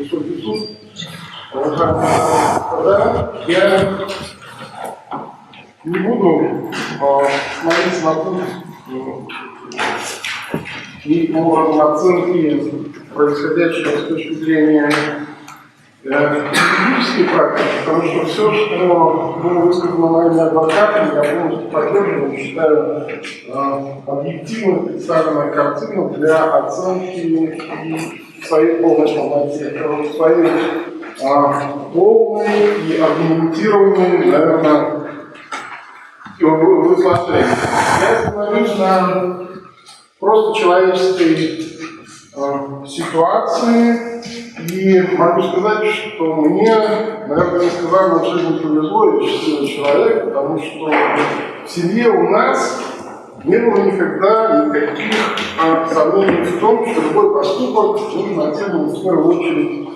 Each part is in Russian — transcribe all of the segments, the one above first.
высокий суд. Да, я не буду смотреть на путь и уровень оценки происходящего с точки зрения юридической практики, потому что все, что было высказано моими адвокатами, я полностью поддерживаю, считаю объективно представленной картину для оценки и своей полной полноте, своей полной и аргументированной, наверное, высказывании. Я остановлюсь на просто человеческой ситуации. И могу сказать, что мне, наверное, несказанно в жизни повезло, я счастливый человек, потому что в семье у нас не было никогда никаких сомнений в том, что любой поступок нужно оценивать в первую очередь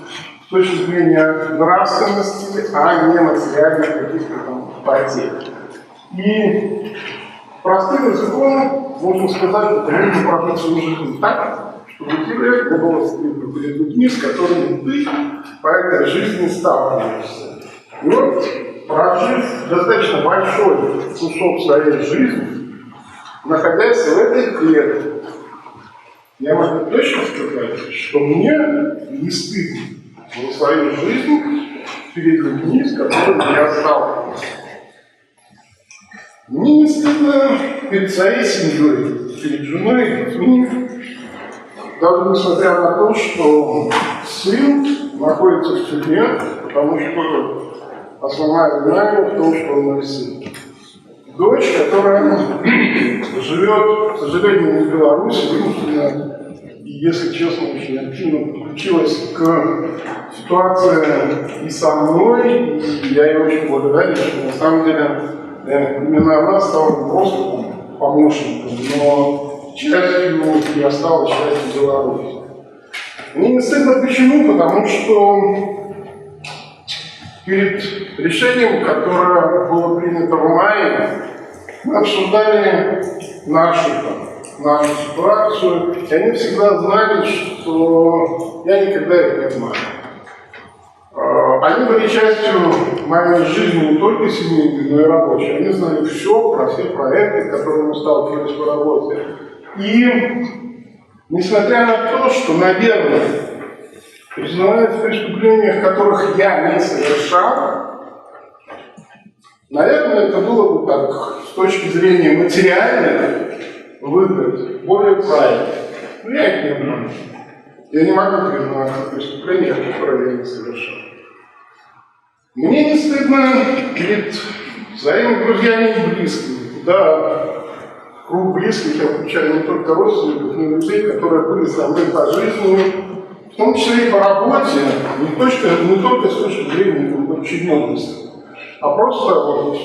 с точки зрения нравственности, а не материальных каких-то там потерь. И простым языком можно сказать, что нужно прожить свою жизнь так, чтобы тебе не было стыдно перед людьми, с которыми ты по этой жизни сталкиваешься. И вот, прожив достаточно большой кусок своей жизни, находясь в этой клетке, я могу точно сказать, что мне не стыдно за свою жизнь перед людьми, с которыми я сталкиваюсь. Мне не стыдно перед своей семьей, перед женой, детьми. Даже несмотря на то, что сын находится в тюрьме, потому что основная вина его в том, что он мой сын. Дочь, которая живет, к сожалению, не в Беларуси, вынуждена, и, если честно, очень активно подключилась к ситуации и со мной, и я ей очень благодарен, что на самом деле именно она стала не просто помощником, но частью я стал частью Беларуси. Мне не стыдно почему? Потому что перед решением, которое было принято в мае, мы обсуждали нашу ситуацию, и они всегда знали, что я никогда их не обманываю. Они были частью моей жизни не только семейной, но и рабочей. Они знали все про все проекты, с которыми мы сталкивались по работе. И несмотря на то, что, наверное, признаваясь в преступлениях, которых я не совершал, наверное, это было бы так, с точки зрения материальной, выгод более правильно. Но я их не обманываю. Я не могу признаваться в преступлениях, которые я не совершал. Мне не стыдно перед своими друзьями и близкими. Да, круг близких я включаю не только родственников, но и людей, которые были со мной по жизни, в том числе и по работе, не только с точки зрения подчиненности, а просто вот,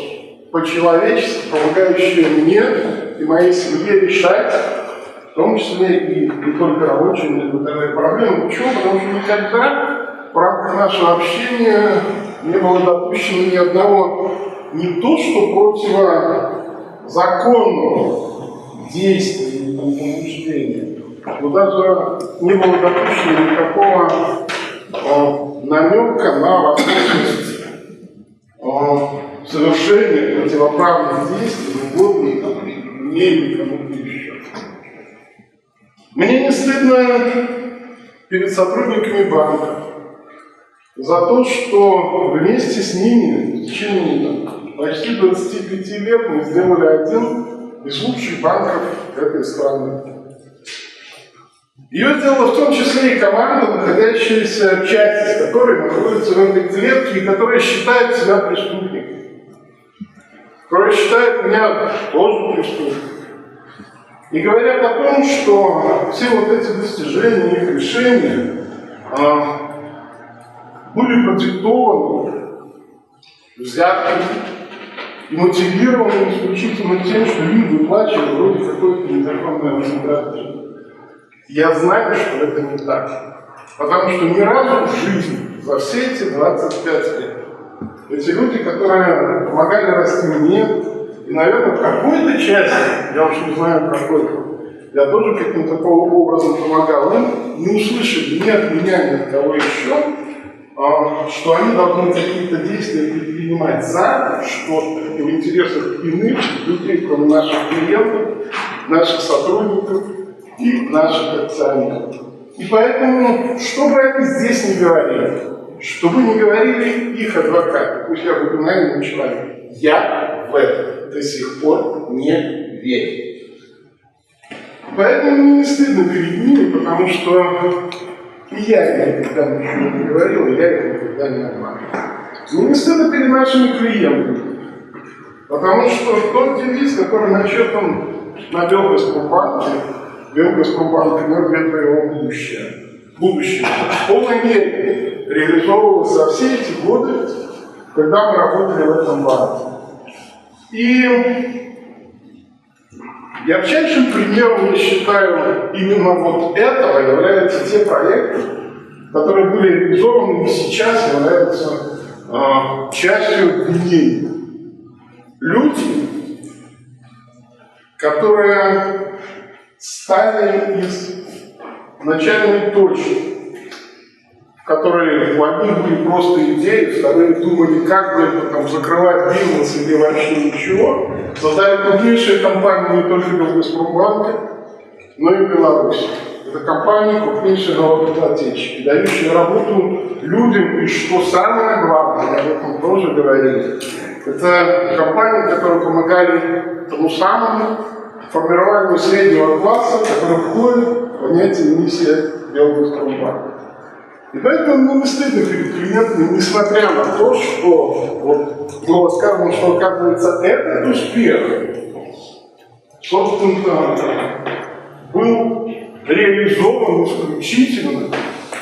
по-человечески помогающие мне и моей семье решать, в том числе и не только рабочие, но и бытовые проблемы. Почему? Потому что никогда в рамках нашего общения не было допущено ни одного не то, что противозаконного действия или побуждения, но даже не было допущено никакого намека на возможность совершения противоправных действий угодно мне или кому-то еще. Мне не стыдно перед сотрудниками банка за то, что вместе с ними в течение почти 25 лет мы сделали один из лучших банков этой страны. Ее сделала в том числе и команда, находящаяся в части, которой находится в этой клетке и которая считает себя преступником. Которая считает меня тоже преступником. И говорят о том, что все вот эти достижения, их решения были продиктованы взятками и мотивированы исключительно тем, что им выплачивали вроде какое-то незаконное вознаграждение. Я знаю, что это не так. Потому что ни разу в жизни, за все эти 25 лет, эти люди, которые помогали расти мне, и, наверное, в какой-то части, я уж не знаю, какой-то, я тоже каким-то образом помогал им, не услышали ни от меня, ни от кого еще, что они должны какие-то действия предпринимать за что-то в интересах иных людей, кроме наших клиентов, наших сотрудников и наших акционеров. И поэтому, что бы они здесь не говорили, что бы ни говорили их адвокаты, пусть я буду наивным человеком, я в это до сих пор не верю. Поэтому мне не стыдно перед ними, потому что и я им никогда ничего не говорил, и я их никогда не обманывал. Мне не стыдно перед нашими клиентами, потому что тот девиз, который начертан на Белгазпромбанке, Белгазпромбанк энергия твоего будущего, в полной мере реализовывалось за все эти годы, когда мы работали в этом банке. И ярчайшим примером, я считаю, именно вот этого являются те проекты, которые были реализованы и сейчас являются частью дней. Люди, которые стали из начальной точки, в которой у одних были просто идеи, вторые думали, как бы это там закрывать бизнес или вообще ничего, создали крупнейшие компании не только Белгазпромбанка, но и Беларуси. Это компании крупнейшие налогоплательщики, дающие работу людям, и что самое главное, об этом тоже говорили, это компании, которые помогали тому самому формированию среднего класса, который входит в понятие миссия Белгазпромбанка. И поэтому мне не стыдно перед клиентами, несмотря на то, что вот было сказано, что оказывается этот успех, собственно, был реализован исключительно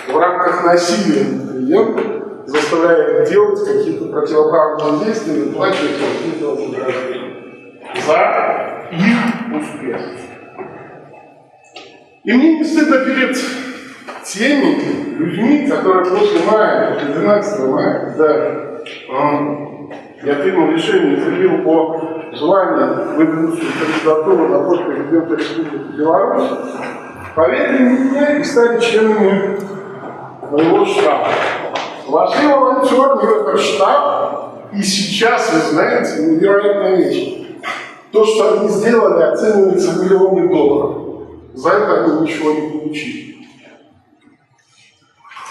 в рамках насилия над клиентом, заставляя их делать какие-то противоправные действия и выплачивать какие-то вознаграждения за их успех. И мне не стыдно перед теми людьми, которые после мая, после 12 мая, когда я принял решение, заявил о желании выдвинуть кандидатуру на пост президента Республики Беларусь, поверили в меня и стали членами моего штаба. Вошли волонтеры в этот штаб, и сейчас, вы знаете, невероятная вещь. То, что они сделали, оценивается в миллионы долларов. За это они ничего не получили.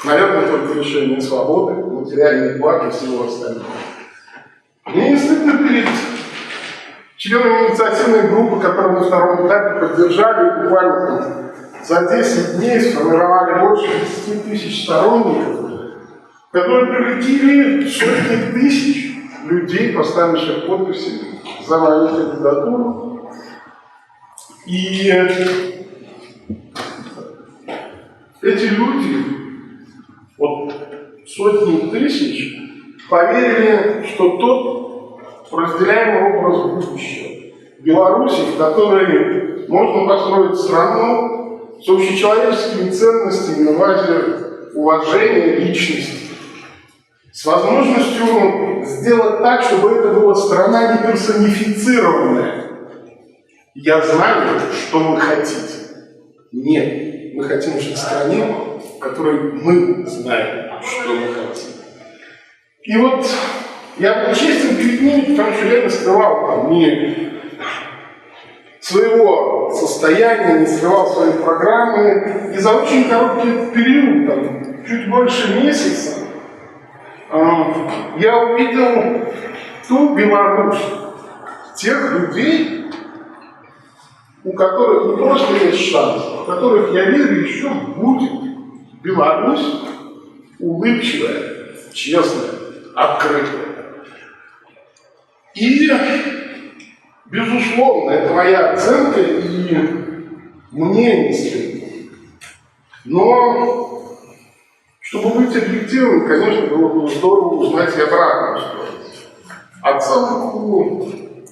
Наверное, только лишение свободы, материальных благ и всего остального. Мне не стыдно перед членами инициативной группы, которые на втором этапе поддержали и буквально за 10 дней сформировали больше 10 тысяч сторонников, которые привлекли сотни тысяч людей, поставивших подписи за мою кандидатуру. И эти люди, вот сотни тысяч, поверили, что тот разделяемый образ будущего Беларуси, в которой можно построить страну с общечеловеческими ценностями на базе уважения личности, с возможностью сделать так, чтобы это была страна не персонифицированная. Я знаю, что вы хотите. Нет, мы хотим жить в стране, в которой мы знаем, что мы хотим. И вот я был честен перед ними, потому что я не скрывал ни своего состояния, не скрывал свои программы. И за очень короткий период, там, чуть больше месяца, я увидел ту Беларусь, тех людей, у которых не просто есть шанс, у которых, я верю, еще будет Беларусь улыбчивая, честная, открытая. И, безусловно, это моя оценка и мнение стремления. Но, чтобы быть объективным, конечно, было бы здорово узнать и обратную сторону. Оценку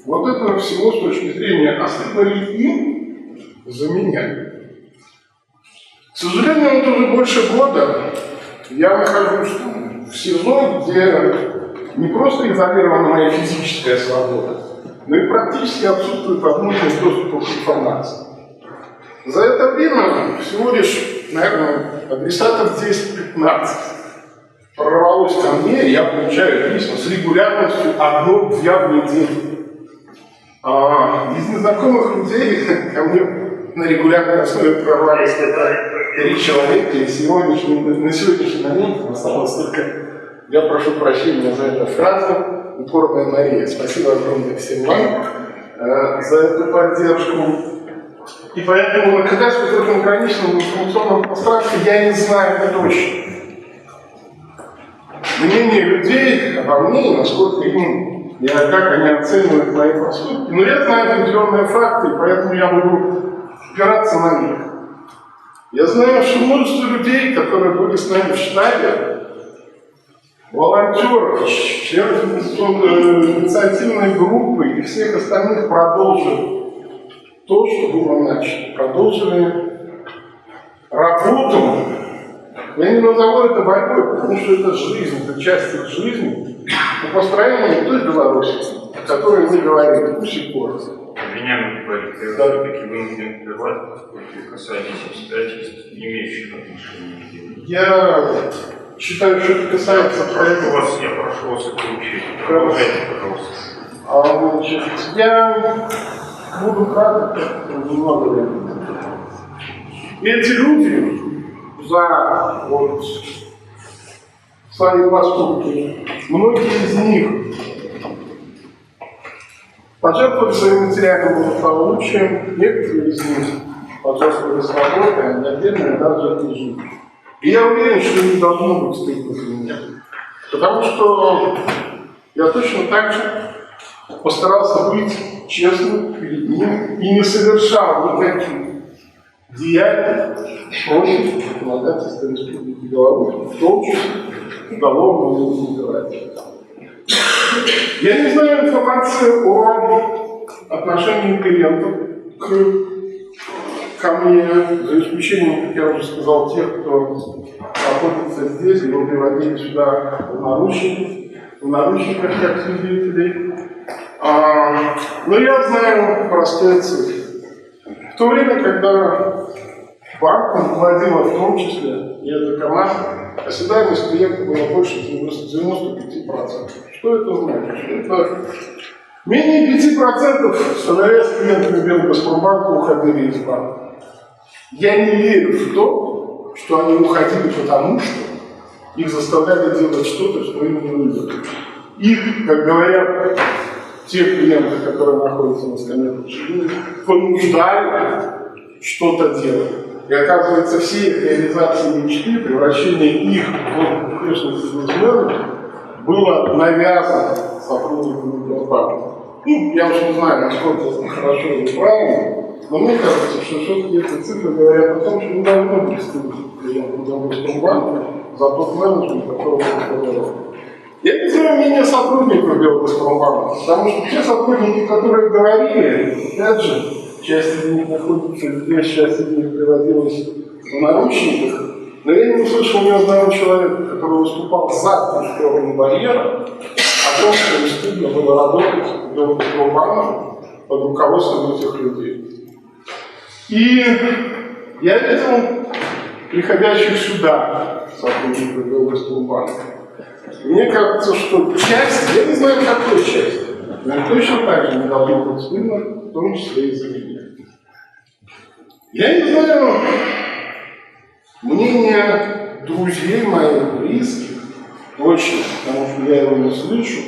вот этого всего с точки зрения, а стыдно ли им за меня. К сожалению, вот уже больше года я нахожусь в СИЗО, где не просто изолирована моя физическая свобода, но и практически отсутствует возможность доступа к информации. За это время всего лишь, наверное, адресатов 10-15 прорвалось ко мне, и я получаю письма с регулярностью 1-2 в неделю. Из незнакомых людей ко мне на регулярной основе прорвались 3 человека, и на сегодняшний момент осталось только, я прошу прощения за эту фразу, упорная Мария. Спасибо огромное всем вам за эту поддержку. И поэтому находясь в этом ограниченном информационном пространстве, я не знаю точно мнение людей обо мне, насколько им, и как они оценивают мои поступки. Но я знаю определенные факты, и поэтому я буду опираться на них. Я знаю, что множество людей, которые были с нами в штабе, волонтеров, членов инициативной группы и всех остальных продолжили то, что было начато. Продолжили работу. Я не назову это борьбой, потому что это жизнь, это часть их жизни. По построению той Беларуси, о которой мы говорим до сих пор. Обвиняемый говорит, я все-таки вынужден прервать, поскольку касаетесь обстоятельств, не имеющих отношения к делу. Я считаю, что это касается обстоятельств. Я прошу вас это учить. Продолжайте, пожалуйста. Я буду кратко, немного времени. Эти люди за свои поступки, многие из них пожертвовали своим материальным благополучием, некоторые из них пожертвовали свободой, а не отдельно даже не жили. И я уверен, что не должно быть стыдно для меня. Потому что я точно так же постарался быть честным перед ним и не совершал никаких деяний против законодательства Республики Беларусь, в том числе уголовного законодательства. Я не знаю информации о отношении клиентов ко мне, за исключением, как я уже сказал, тех, кто находится здесь, его приводили сюда в наручниках как свидетелей. Но я знаю простые цифры. В то время, когда банком владела в том числе и эта команда, оседаемость клиента была больше 95%. Что это значит? Это менее 5% становясь клиентами Белгазпромбанка уходили из банка. Я не верю в то, что они уходили потому, что их заставляли делать что-то, что им не нужно. Их, как говорят те клиенты, которые находятся на скамье подсудимых, понуждали что-то делать. И оказывается, все реализации мечты, превращение их в успешных бизнесменов было навязано сотрудниками Белгазбанка. Я уж не знаю, насколько это хорошо или правильно, но мне кажется, что все-таки эти цифры говорят о том, что не должно быть стыдно клиентам Белгазпромбанка за тот менеджмент, который он представлял. Я не знаю мнение сотрудников Белгазпромбанка, потому что те сотрудники, которые говорили, опять же, часть из них находится здесь, часть из них приводилась в наручниках, но я не услышал ни одного человека, который выступал за конструктивный барьер, о том, что не стыдно было работать в Белгазпромбанке под руководством этих людей. И я видел приходящих сюда сотрудников Белгазпромбанка. Мне кажется, что часть, я не знаю, какой часть, но точно так же не должно быть стыдно, в том числе и за меня. Я не знаю мнения друзей моих, близких, точно, потому что я его не слышу.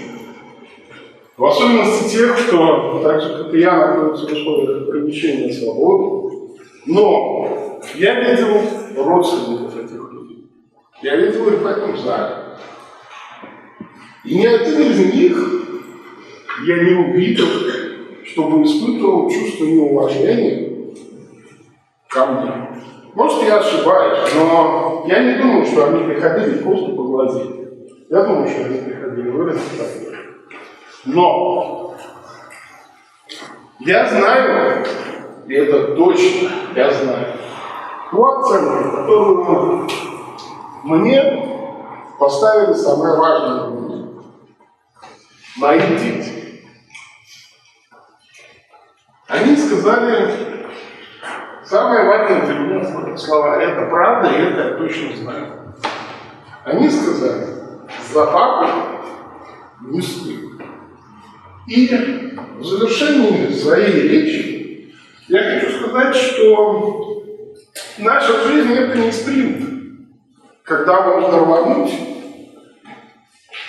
В особенности тех, кто, так же как и я, находится в условиях ограничения свободы. Но я видел родственников этих людей. Я видел их в этом зале. И ни один из них я не увидел, чтобы испытывал чувство неуважения ко мне. Может, я ошибаюсь, но я не думаю, что они приходили просто поглазеть. Я думаю, что они приходили выразить так. Но я знаю, и это точно я знаю, ту оценку, которую мне поставили самое важное в мире. Мои дети. Они сказали Самое важное для меня слова. Это правда, и это я точно знаю. Они сказали, за папу не стыдно. И в завершении своей речи я хочу сказать, что наша жизнь это не спринт, когда можно рвануть,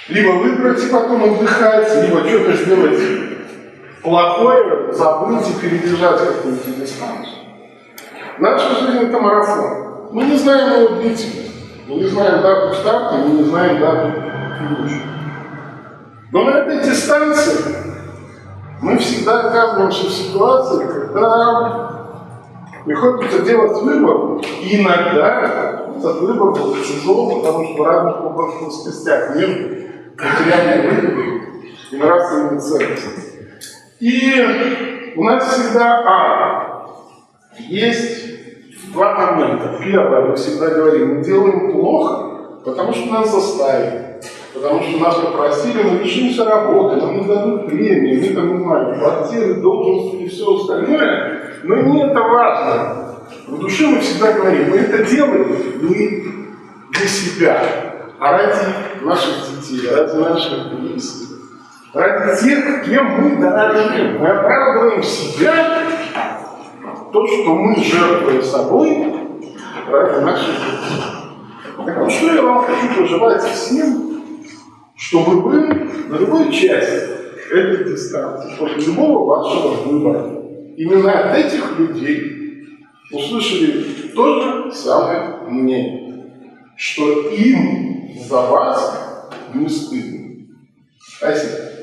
либо выбрать и потом отдыхать, либо что-то сделать плохое, забыть и перебежать какую-то дистанцию. Наша жизнь это марафон. Мы не знаем его длительность, мы не знаем дату старта, мы не знаем дату финиша. Но на этой дистанции мы всегда оказываемся в ситуации, когда приходится делать выбор, и иногда этот выбор был тяжелый, потому что в разных областных плоскостях между материальной выгодой и нравственными ценностями. И у нас всегда есть два момента. Первое, мы всегда говорим, мы делаем плохо, потому что нас заставили, потому что нас попросили, мы лишимся работы, нам не дадут премии, мы там не знаем, квартиры, должности и все остальное, но не это важно. В душе мы всегда говорим, мы это делаем не для себя, а ради наших детей, ради наших близких, ради тех, кем мы дорожим. Мы оправдываем себя, то, что мы жертвуем собой ради наших детей. Так вот, что я вам хочу пожелать всем, чтобы вы на любой части этой дистанции, после любого вашего выбора, именно от этих людей услышали то же самое мнение, что им за вас не стыдно. Спасибо.